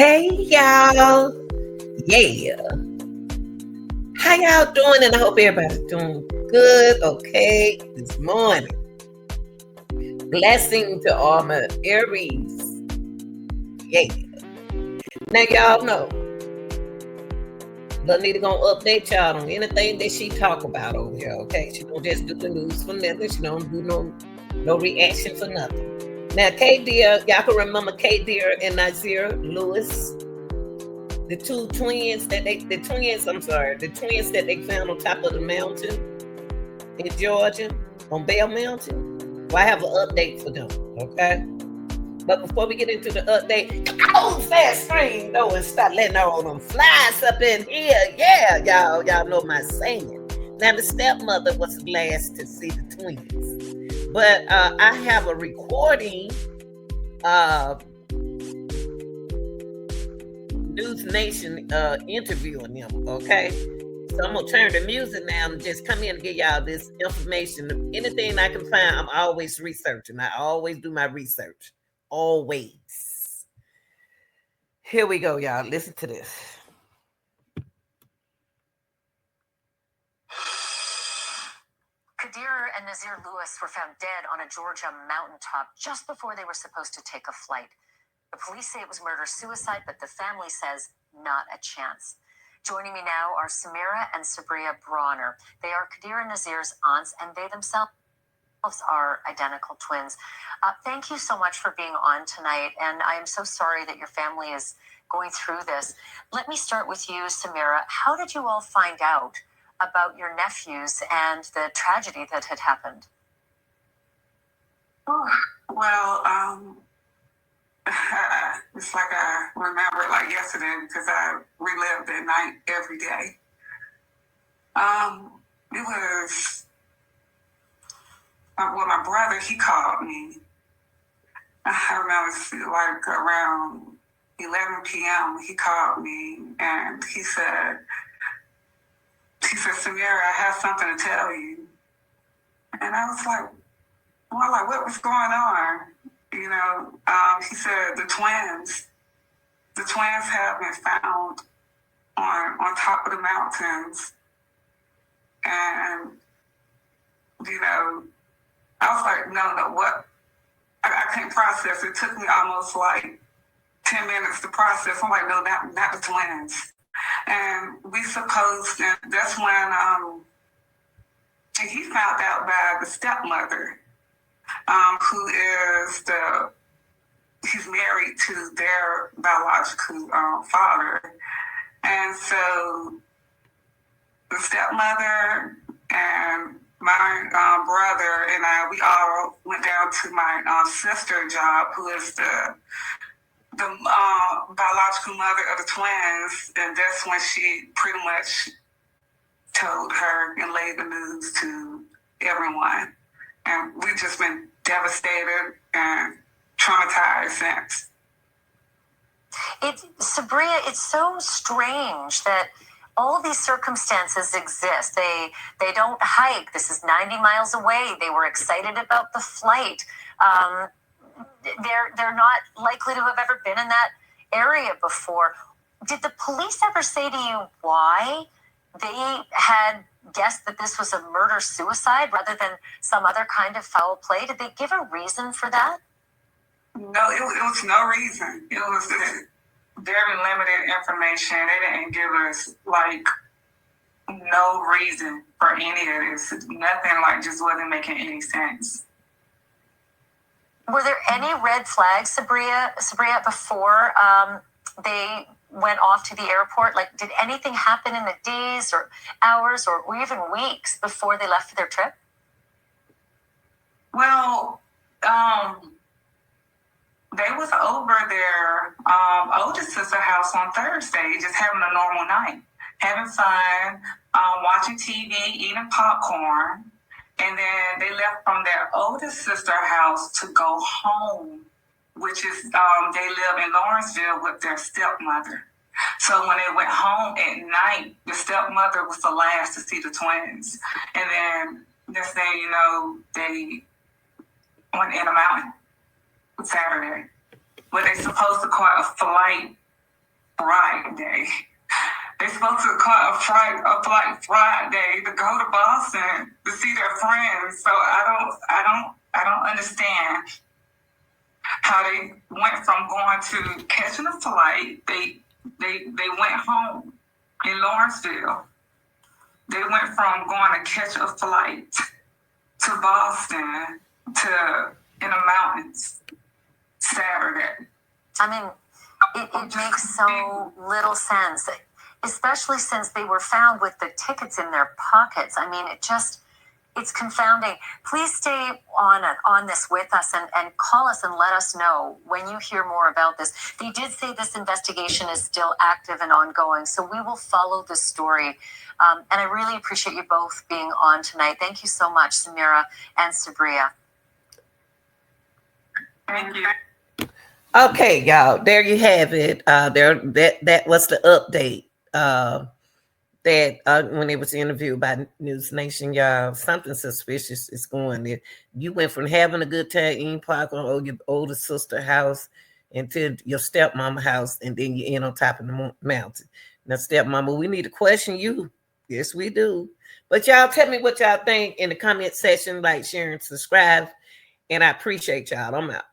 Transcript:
Hey y'all. Yeah. How y'all doing? And I hope everybody's doing good, okay, this morning. Blessing to all my Aries. Yeah. Now y'all know Lanita gonna update y'all on anything that she talk about over here, okay? She don't just do the news for nothing. She don't do no reaction for nothing. Now, Qaadir, y'all can remember Qaadir and Naazir Lewis, the twins that they found on top of the mountain in Georgia, on Bell Mountain. Well, I have an update for them, okay? But before we get into the update, fast screen though and start letting all them flies up in here. Yeah, y'all know my saying. Now, the stepmother was last to see the twins. But I have a recording News Nation interviewing them, okay? So I'm gonna turn the music now and just come in and give y'all this information. Anything I can find, I'm always researching. I always do my research. Always. Here we go, y'all. Listen to this. Qaadir and Naazir Lewis were found dead on a Georgia mountaintop just before they were supposed to take a flight. The police say it was murder-suicide, but the family says not a chance. Joining me now are Samira and Sabria Bronner. They are Qaadir and Naazir's aunts, and they themselves are identical twins. Thank you so much for being on tonight, and I am so sorry that your family is going through this. Let me start with you, Samira. How did you all find out about your nephews and the tragedy that had happened? It's like I remember it like yesterday because I relived that night every day. It was, my brother, he called me. I remember like around 11 p.m. he called me and he said, Samira, I have something to tell you. And I was like, what was going on? He said the twins have been found on top of the mountains. And, I was like, no, what? I couldn't process. It took me almost like 10 minutes to process. I'm like, no, not the twins. And we supposed, and that's when he found out by the stepmother, who is he's married to their biological father. And so the stepmother and my brother and we all went down to my sister job, who is the biological mother of the twins, and that's when she pretty much told her and laid the news to everyone. And we've just been devastated and traumatized since. Sabria, it's so strange that all these circumstances exist. They don't hike. This is 90 miles away. They were excited about the flight. They're not likely to have ever been in that area before. Did the police ever say to you why they had guessed that this was a murder-suicide rather than some other kind of foul play? Did they give a reason for that? No, it was no reason. It was very limited information. They didn't give us, no reason for any of this. Nothing, just wasn't making any sense. Were there any red flags, Sabria, before they went off to the airport? Did anything happen in the days or hours or even weeks before they left for their trip? Well, they was over their oldest sister's house on Thursday, just having a normal night, having fun, watching TV, eating popcorn. And then they left from their oldest sister's house to go home, which is, they live in Lawrenceville with their stepmother. So when they went home at night, the stepmother was the last to see the twins. And then next thing you know, they went in a mountain Saturday. But they supposed to caught a flight Friday. They're supposed to cut a flight Friday to go to Boston to see their friends. So I don't understand how they went from going to catching a flight. They went home in Lawrenceville. They went from going to catch a flight to Boston to in the mountains Saturday. I mean, it makes so little sense, especially since they were found with the tickets in their pockets. I mean, it's confounding. Please stay on this with us and call us and let us know when you hear more about this. They did say this investigation is still active and ongoing, so we will follow the story. And I really appreciate you both being on tonight. Thank you so much, Samira and Sabria. Thank you. Okay, y'all, there you have it. That was the update. That when it was interviewed by News Nation, y'all, something suspicious is going there. You went from having a good time in park on your older sister house into your stepmama house, and then you end on top of the mountain. Now, stepmama, we need to question you. Yes, we do. But y'all tell me what y'all think in the comment section, like, share, and subscribe. And I appreciate y'all. I'm out.